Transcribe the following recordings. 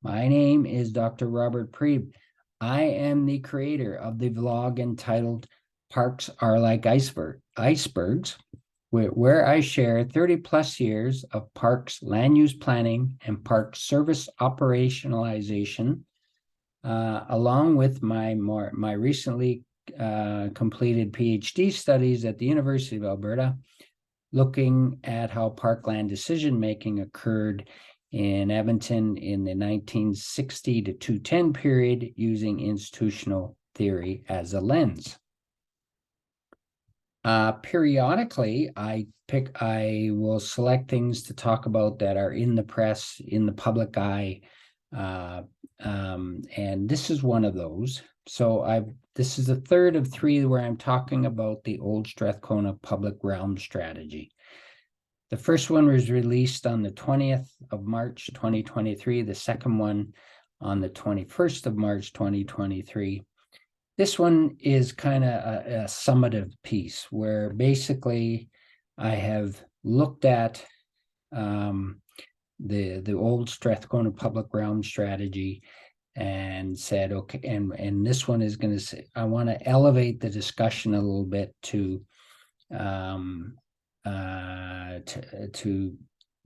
My name is Dr. Robert Priebe. I am the creator of the vlog entitled Parks Are Like Icebergs, where I share 30 plus years of parks land use planning and park service operationalization, along with my recently completed PhD studies at the University of Alberta, looking at how parkland decision-making occurred in Edmonton in the 1960 to 210 period using institutional theory as a lens. Periodically, I will select things to talk about that are in the press, in the public eye, and this is one of those. So this is the third of three where I'm talking about the old Strathcona public realm strategy. The first one was released on the 20th of March, 2023. The second one on the 21st of March, 2023. This one is kind of a summative piece where basically I have looked at the old Strathcona public realm strategy and said, okay, and this one is going to say, I want to elevate the discussion a little bit to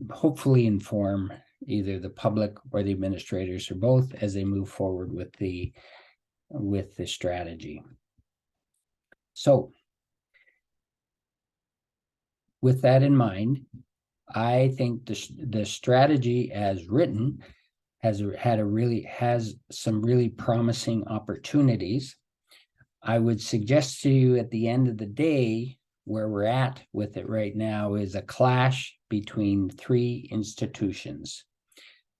hopefully inform either the public or the administrators or both as they move forward with the strategy. So with that in mind, I think the strategy as written has some really promising opportunities. I would suggest to you at the end of the day, where we're at with it right now is a clash between three institutions.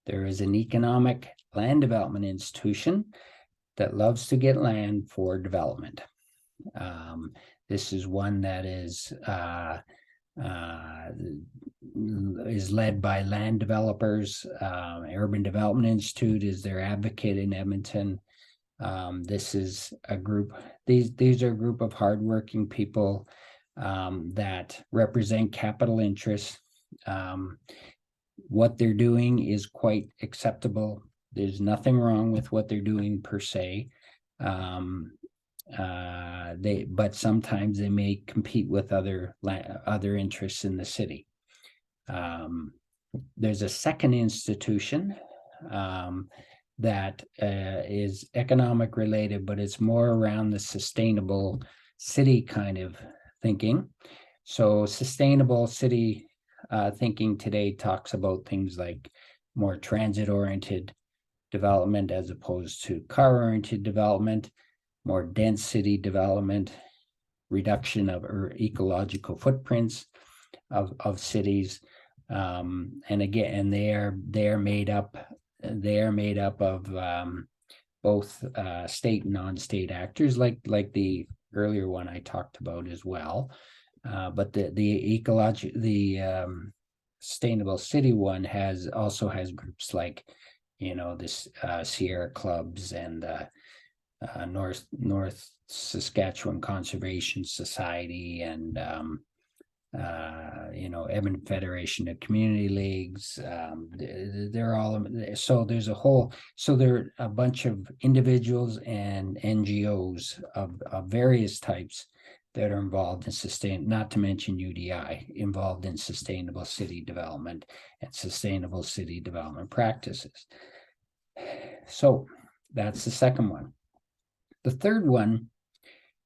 There is an economic land development institution that loves to get land for development. This is one that is led by land developers. Urban Development Institute is their advocate in Edmonton. This is a group, these are a group of hardworking people that represent capital interests. What they're doing is quite acceptable. There's nothing wrong with what they're doing per se. But sometimes they may compete with other interests in the city. There's a second institution that is economic related, but it's more around the sustainable city kind of thinking. So sustainable city thinking today talks about things like more transit-oriented development as opposed to car-oriented development, more dense city development, reduction of ecological footprints of cities, and again, they are made up of both state and non-state actors, like the earlier one I talked about as well. But the sustainable city one also has groups like, this Sierra Clubs and North Saskatchewan Conservation Society and Edmonton Federation of Community Leagues. They're all, so there's there are a bunch of individuals and NGOs of various types that are involved in not to mention UDI, involved in sustainable city development and sustainable city development practices. So that's the second one. The third one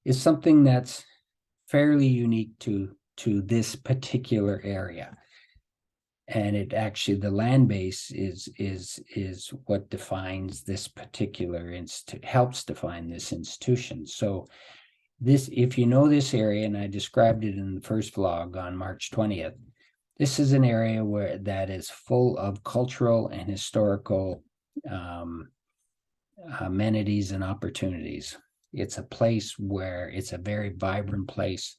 is something that's fairly unique to this particular area. And it actually, the land base is what defines this particular helps define this institution. So if you know this area, and I described it in the first vlog on March 20th, this is an area that is full of cultural and historical amenities and opportunities. It's a place where it's a very vibrant place,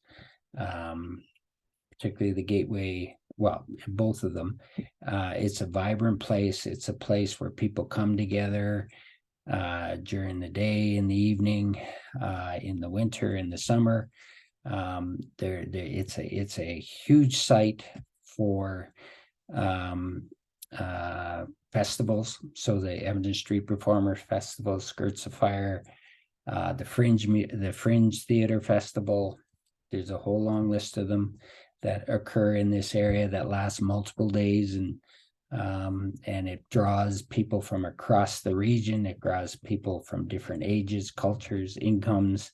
particularly the Gateway, well, both of them. It's a vibrant place. It's a place where people come together during the day, in the evening, in the winter, in the summer. It's a huge site for festivals. So the Evanston Street Performers Festival, Skirts of Fire, the Fringe Theater Festival. There's a whole long list of them that occur in this area that last multiple days, and it draws people from across the region. It draws people from different ages, cultures, incomes.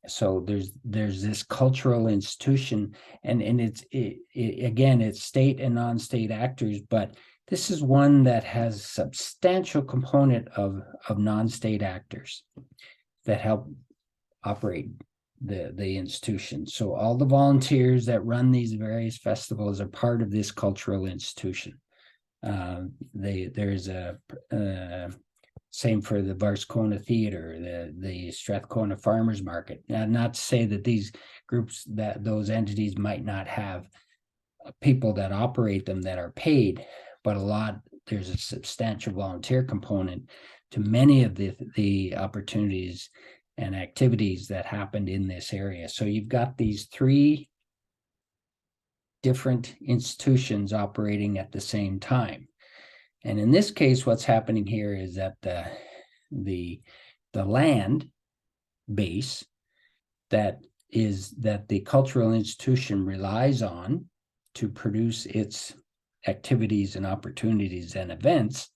So there's this cultural institution, and again, it's state and non-state actors, but this is one that has a substantial component of non-state actors that help operate the institution. So all the volunteers that run these various festivals are part of this cultural institution. There's a same for the Varscona Theater, the Strathcona Farmers Market. Now, not to say that these groups, that those entities might not have people that operate them that are paid, but there's a substantial volunteer component to many of the opportunities and activities that happened in this area. So you've got these three different institutions operating at the same time. And in this case, what's happening here is that the land base that the cultural institution relies on to produce its activities and opportunities and events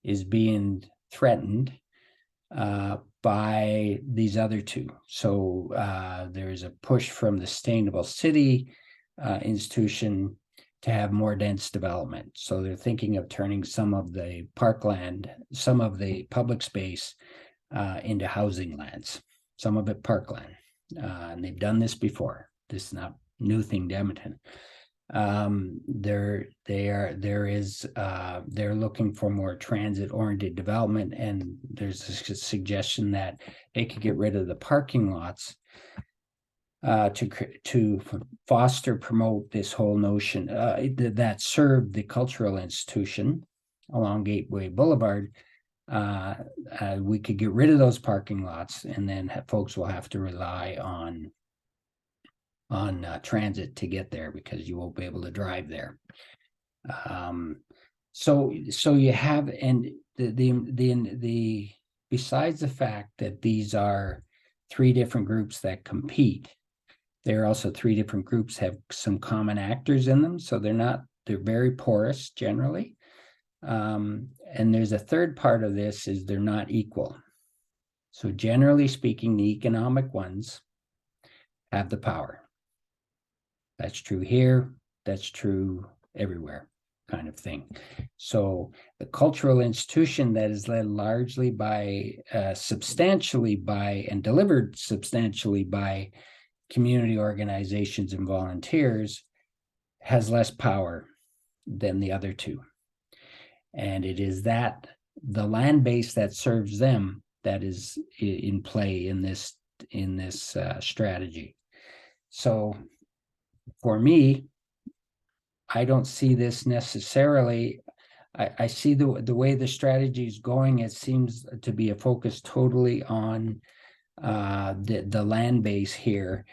is being threatened by these other two. So there's a push from the Sustainable City institution to have more dense development. So they're thinking of turning some of the parkland, some of the public space into housing lands, some of it parkland. And they've done this before. This is not a new thing to Edmonton. They're looking for more transit-oriented development, and there's a suggestion that they could get rid of the parking lots to foster, promote this whole notion that served the cultural institution along Gateway Boulevard. We could get rid of those parking lots, and then folks will have to rely on transit to get there because you won't be able to drive there. So you have, and the besides the fact that these are three different groups that compete, there are also three different groups have some common actors in them. So they're very porous generally. And there's a third part of this is they're not equal. So generally speaking, the economic ones have the power. That's true here, that's true everywhere, kind of thing. So the cultural institution that is led largely by, substantially by, and delivered substantially by community organizations and volunteers has less power than the other two. And it is that the land base that serves them that is in play in this strategy. So for me, I don't see this necessarily. I see the way the strategy is going, it seems to be a focus totally on the land base here.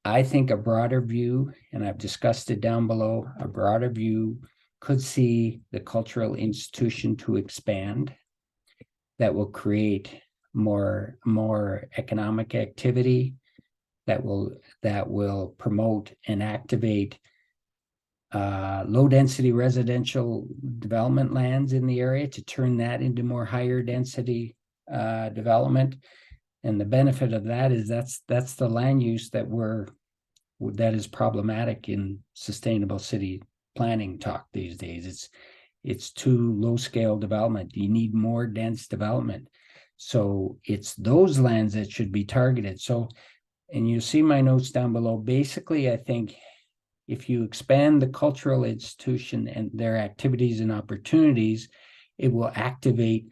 I think a broader view, and I've discussed it down below, a broader view could see the cultural institution to expand that will create more economic activity, that will promote and activate low density residential development lands in the area to turn that into more higher density development. And the benefit of that is that's the land use that is problematic in sustainable city planning talk these days. It's too low scale development. You need more dense development. So it's those lands that should be targeted. So, and you see my notes down below. Basically, I think if you expand the cultural institution and their activities and opportunities, it will activate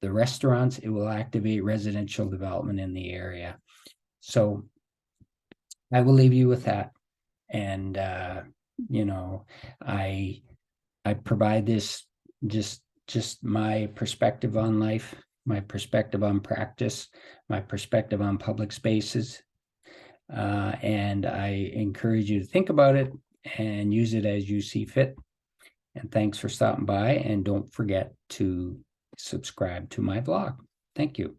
the restaurants, it will activate residential development in the area. So I will leave you with that. And, I provide this just my perspective on life, my perspective on practice, my perspective on public spaces. And I encourage you to think about it and use it as you see fit. And thanks for stopping by, and don't forget to subscribe to my vlog. Thank you.